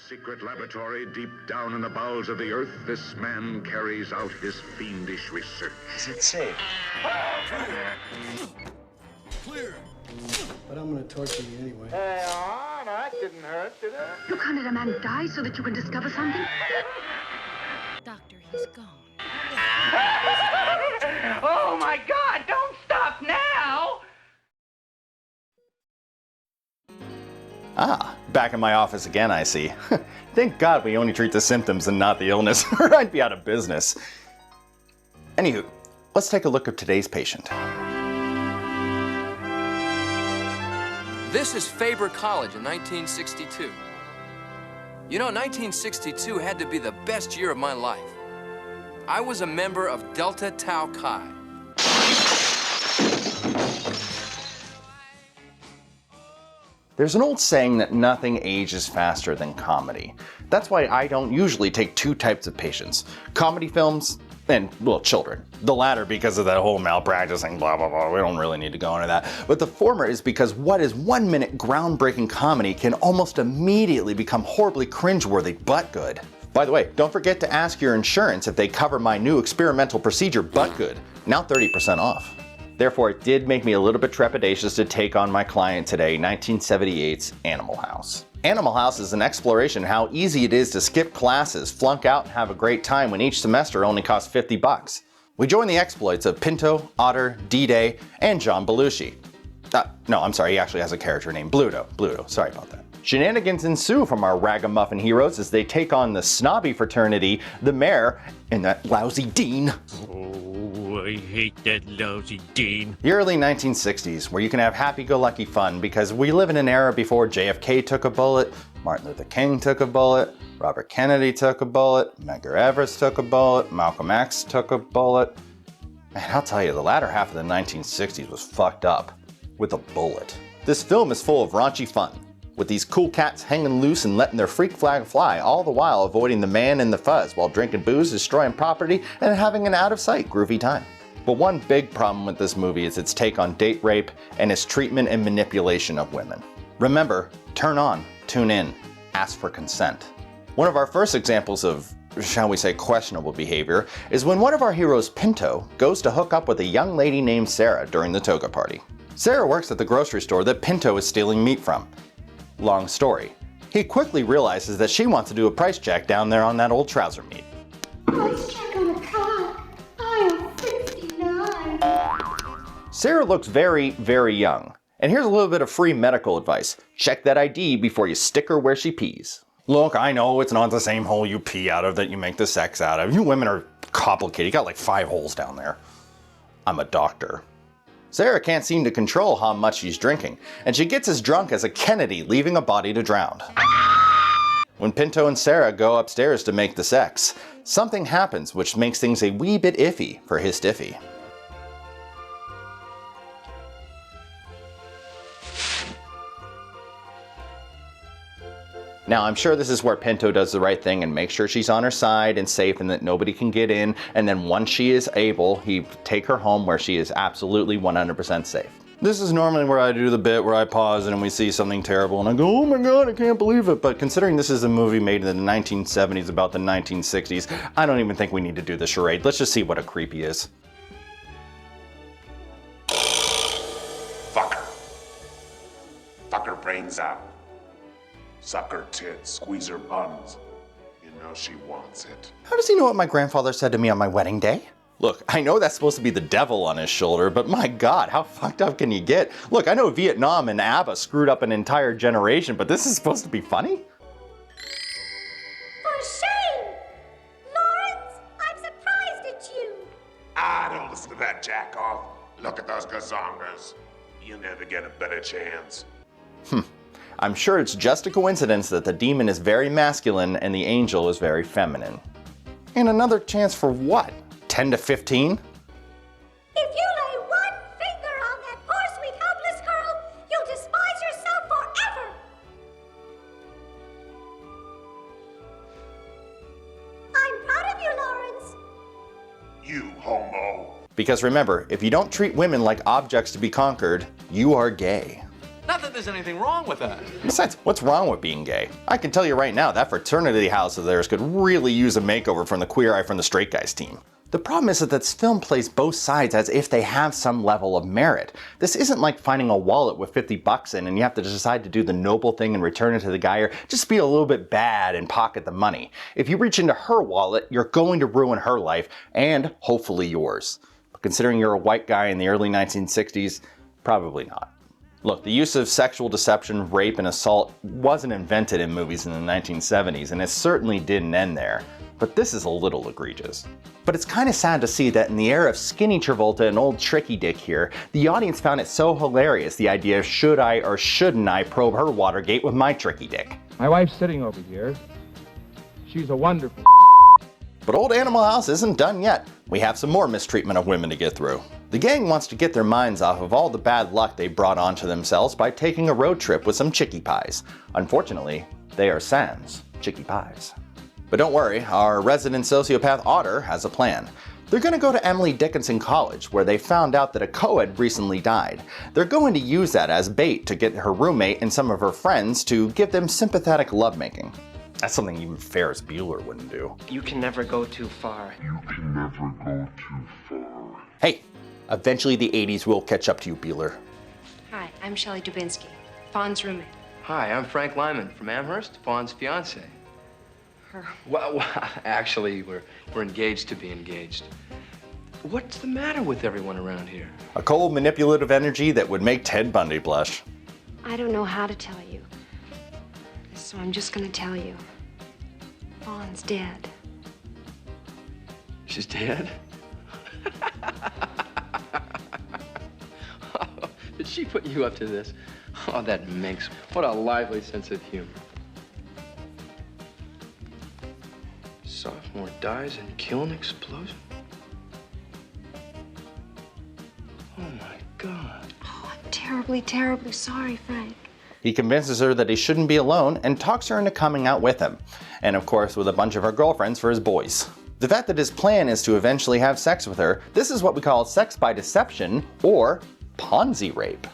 secret laboratory deep down in the bowels of the earth, this man carries out his fiendish research. Is it safe? Clear. But I'm gonna torture you anyway. Hey, on, that didn't hurt, did it? You can't let a man die so that you can discover something? Doctor, he's gone. Oh my God, don't stop now! Ah, back in my office again, I see. Thank God we only treat the symptoms and not the illness, or I'd be out of business. Anywho, let's take a look at today's patient. This is Faber College in 1962. You know, 1962 had to be the best year of my life. I was a member of Delta Tau Chi. There's an old saying that nothing ages faster than comedy. That's why I don't usually take two types of patients: comedy films and, well, children. The latter because of that whole malpracticing blah blah blah, we don't really need to go into that. But the former is because what is 1 minute groundbreaking comedy can almost immediately become horribly cringeworthy but good. By the way, don't forget to ask your insurance if they cover my new experimental procedure but good, now 30% off. Therefore, it did make me a little bit trepidatious to take on my client today, 1978's Animal House. Animal House is an exploration of how easy it is to skip classes, flunk out, and have a great time when each semester only costs $50. We join the exploits of Pinto, Otter, D-Day, and John Belushi. No, I'm sorry, he actually has a character named Bluto, sorry about that. Shenanigans ensue from our ragamuffin heroes as they take on the snobby fraternity, the mayor, and that lousy dean. I hate that lousy dean. The early 1960s, where you can have happy-go-lucky fun because we live in an era before JFK took a bullet, Martin Luther King took a bullet, Robert Kennedy took a bullet, Medgar Evers took a bullet, Malcolm X took a bullet. Man, I'll tell you, the latter half of the 1960s was fucked up with a bullet. This film is full of raunchy fun, with these cool cats hanging loose and letting their freak flag fly, all the while avoiding the man in the fuzz while drinking booze, destroying property, and having an out-of-sight groovy time. But one big problem with this movie is its take on date rape and its treatment and manipulation of women. Remember, turn on, tune in, ask for consent. One of our first examples of, shall we say, questionable behavior is when one of our heroes, Pinto, goes to hook up with a young lady named Sarah during the toga party. Sarah works at the grocery store that Pinto is stealing meat from. Long story. He quickly realizes that she wants to do a price check down there on that old trouser meat. Price check on a car. I am 69. Sarah looks very, very young. And here's a little bit of free medical advice. Check that ID before you stick her where she pees. Look, I know it's not the same hole you pee out of that you make the sex out of. You women are complicated. You got like 5 holes down there. I'm a doctor. Sarah can't seem to control how much she's drinking, and she gets as drunk as a Kennedy leaving a body to drown. When Pinto and Sarah go upstairs to make the sex, something happens which makes things a wee bit iffy for his stiffy. Now, I'm sure this is where Pinto does the right thing and makes sure she's on her side and safe and that nobody can get in, and then once she is able, he take her home where she is absolutely 100% safe. This is normally where I do the bit where I pause and we see something terrible and I go, oh my god, I can't believe it. But considering this is a movie made in the 1970s about the 1960s, I don't even think we need to do the charade. Let's just see what a creep he is. Fuck her. Fuck her brains out. Suck her tits, squeeze her buns. You know she wants it. How does he know what my grandfather said to me on my wedding day? Look, I know that's supposed to be the devil on his shoulder, but my god, how fucked up can you get? Look, I know Vietnam and ABBA screwed up an entire generation, but this is supposed to be funny? For shame! Lawrence, I'm surprised at you. Don't listen to that jack-off. Look at those gazongas. You never get a better chance. I'm sure it's just a coincidence that the demon is very masculine and the angel is very feminine. And another chance for what? 10 to 15? If you lay one finger on that poor, sweet, helpless girl, you'll despise yourself forever. I'm proud of you, Lawrence. You homo. Because remember, if you don't treat women like objects to be conquered, you are gay. Not that there's anything wrong with that. Besides, what's wrong with being gay? I can tell you right now, that fraternity house of theirs could really use a makeover from the Queer Eye from the Straight Guys team. The problem is that this film plays both sides as if they have some level of merit. This isn't like finding a wallet with 50 bucks in and you have to decide to do the noble thing and return it to the guy, or just be a little bit bad and pocket the money. If you reach into her wallet, you're going to ruin her life, and hopefully yours. But considering you're a white guy in the early 1960s, probably not. Look, the use of sexual deception, rape, and assault wasn't invented in movies in the 1970s, and it certainly didn't end there. But this is a little egregious. But it's kind of sad to see that in the era of skinny Travolta and old tricky dick here, the audience found it so hilarious, the idea of should I or shouldn't I probe her Watergate with my tricky dick. My wife's sitting over here. She's a wonderful. But old Animal House isn't done yet. We have some more mistreatment of women to get through. The gang wants to get their minds off of all the bad luck they brought onto themselves by taking a road trip with some chickie pies. Unfortunately, they are sans chickie pies. But don't worry, our resident sociopath Otter has a plan. They're going to go to Emily Dickinson College, where they found out that a co-ed recently died. They're going to use that as bait to get her roommate and some of her friends to give them sympathetic lovemaking. That's something even Ferris Bueller wouldn't do. You can never go too far. You can never go too far. Hey, eventually the 80s will catch up to you, Bueller. Hi, I'm Shelley Dubinsky, Fawn's roommate. Hi, I'm Frank Lyman from Amherst, Fawn's fiance. Her. Well, actually, we're engaged to be engaged. What's the matter with everyone around here? A cold, manipulative energy that would make Ted Bundy blush. I don't know how to tell you, so I'm just gonna tell you. Fawn's dead. She's dead? Did she put you up to this? Oh, that minx. What a lively sense of humor. Sophomore dies in kiln explosion? Oh my God. Oh, I'm terribly, terribly sorry, Frank. He convinces her that he shouldn't be alone and talks her into coming out with him. And of course with a bunch of her girlfriends for his boys. The fact that his plan is to eventually have sex with her, this is what we call sex by deception, or Ponzi rape.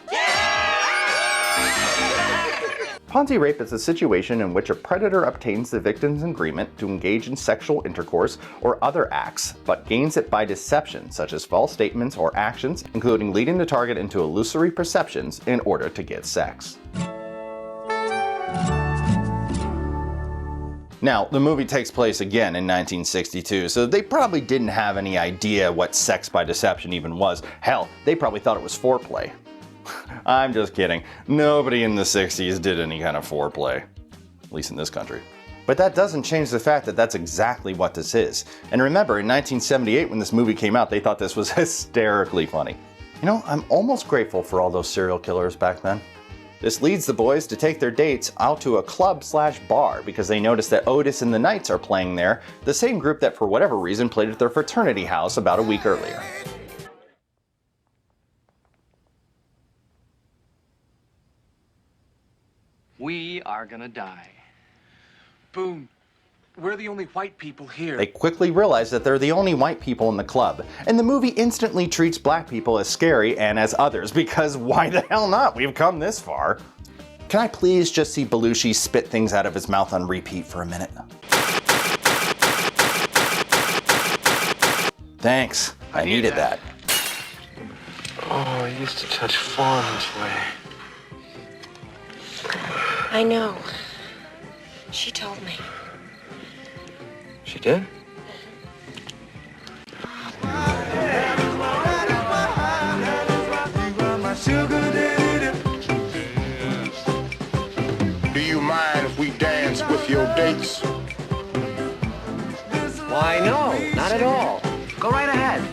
Ponzi rape is a situation in which a predator obtains the victim's agreement to engage in sexual intercourse or other acts, but gains it by deception, such as false statements or actions, including leading the target into illusory perceptions in order to get sex. Now, the movie takes place again in 1962, so they probably didn't have any idea what sex by deception even was. Hell, they probably thought it was foreplay. I'm just kidding. Nobody in the 60s did any kind of foreplay. At least in this country. But that doesn't change the fact that that's exactly what this is. And remember, in 1978 when this movie came out, they thought this was hysterically funny. You know, I'm almost grateful for all those serial killers back then. This leads the boys to take their dates out to a club/bar because they notice that Otis and the Knights are playing there, the same group that for whatever reason played at their fraternity house about a week earlier. We are gonna die. Boom. We're the only white people here. They quickly realize that they're the only white people in the club, and the movie instantly treats black people as scary and as others, because why the hell not? We've come this far. Can I please just see Belushi spit things out of his mouth on repeat for a minute? Thanks, I needed that. Oh, I used to touch Fawn this way. I know. She told me. She did? Do you mind if we dance with your dates? Why, no, not at all. Go right ahead.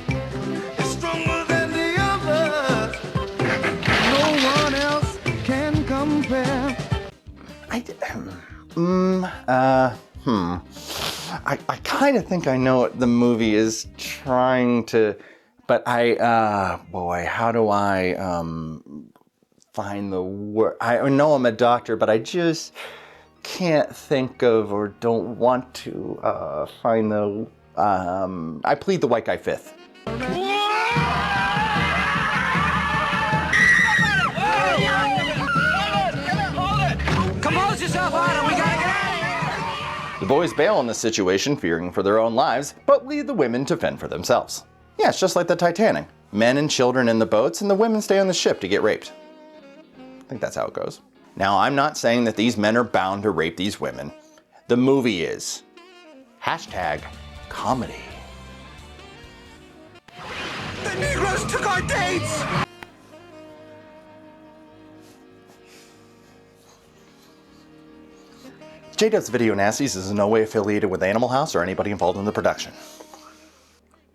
I kind of think I know what the movie is trying to, but boy, how do I find the word? I know I'm a doctor, but I just can't think of or don't want to find the, I plead the white guy fifth. The boys bail on this situation, fearing for their own lives, but leave the women to fend for themselves. Yeah, it's just like the Titanic. Men and children in the boats, and the women stay on the ship to get raped. I think that's how it goes. Now, I'm not saying that these men are bound to rape these women. The movie is. Hashtag comedy. The Negroes took our dates! J-Dub's Video Nasties is in no way affiliated with Animal House or anybody involved in the production.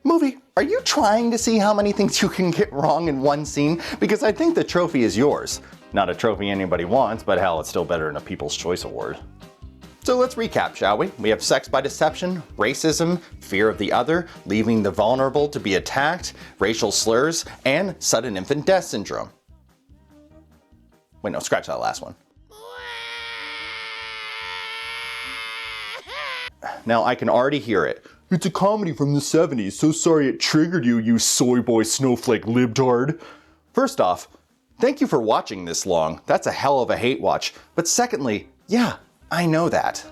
Movie, are you trying to see how many things you can get wrong in one scene? Because I think the trophy is yours. Not a trophy anybody wants, but hell, it's still better than a People's Choice Award. So let's recap, shall we? We have sex by deception, racism, fear of the other, leaving the vulnerable to be attacked, racial slurs, and sudden infant death syndrome. Wait, no, scratch that last one. Now, I can already hear it. It's a comedy from the 70s, so sorry it triggered you, you soy boy snowflake libtard. First off, thank you for watching this long. That's a hell of a hate watch. But secondly, yeah, I know that.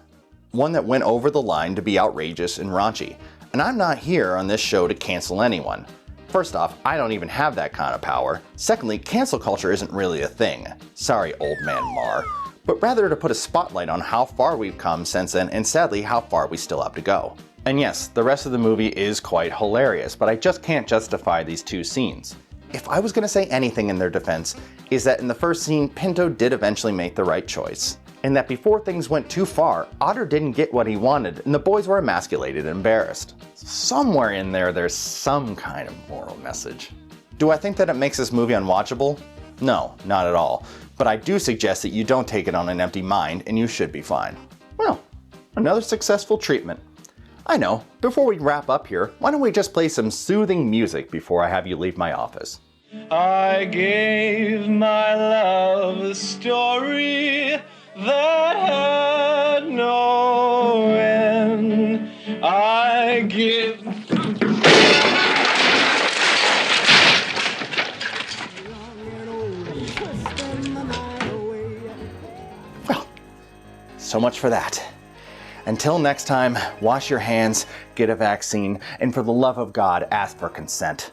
One that went over the line to be outrageous and raunchy. And I'm not here on this show to cancel anyone. First off, I don't even have that kind of power. Secondly, cancel culture isn't really a thing. Sorry, old man Mar. But rather to put a spotlight on how far we've come since then, and sadly how far we still have to go. And yes, the rest of the movie is quite hilarious, but I just can't justify these two scenes. If I was going to say anything in their defense, is that in the first scene, Pinto did eventually make the right choice. And that before things went too far, Otter didn't get what he wanted, and the boys were emasculated and embarrassed. Somewhere in there, there's some kind of moral message. Do I think that it makes this movie unwatchable? No, not at all. But I do suggest that you don't take it on an empty mind, and you should be fine. Well, another successful treatment. I know, before we wrap up here, why don't we just play some soothing music before I have you leave my office? I gave my love a story that had no end. I give... Well, so much for that. Until next time, wash your hands, get a vaccine, and for the love of God, ask for consent.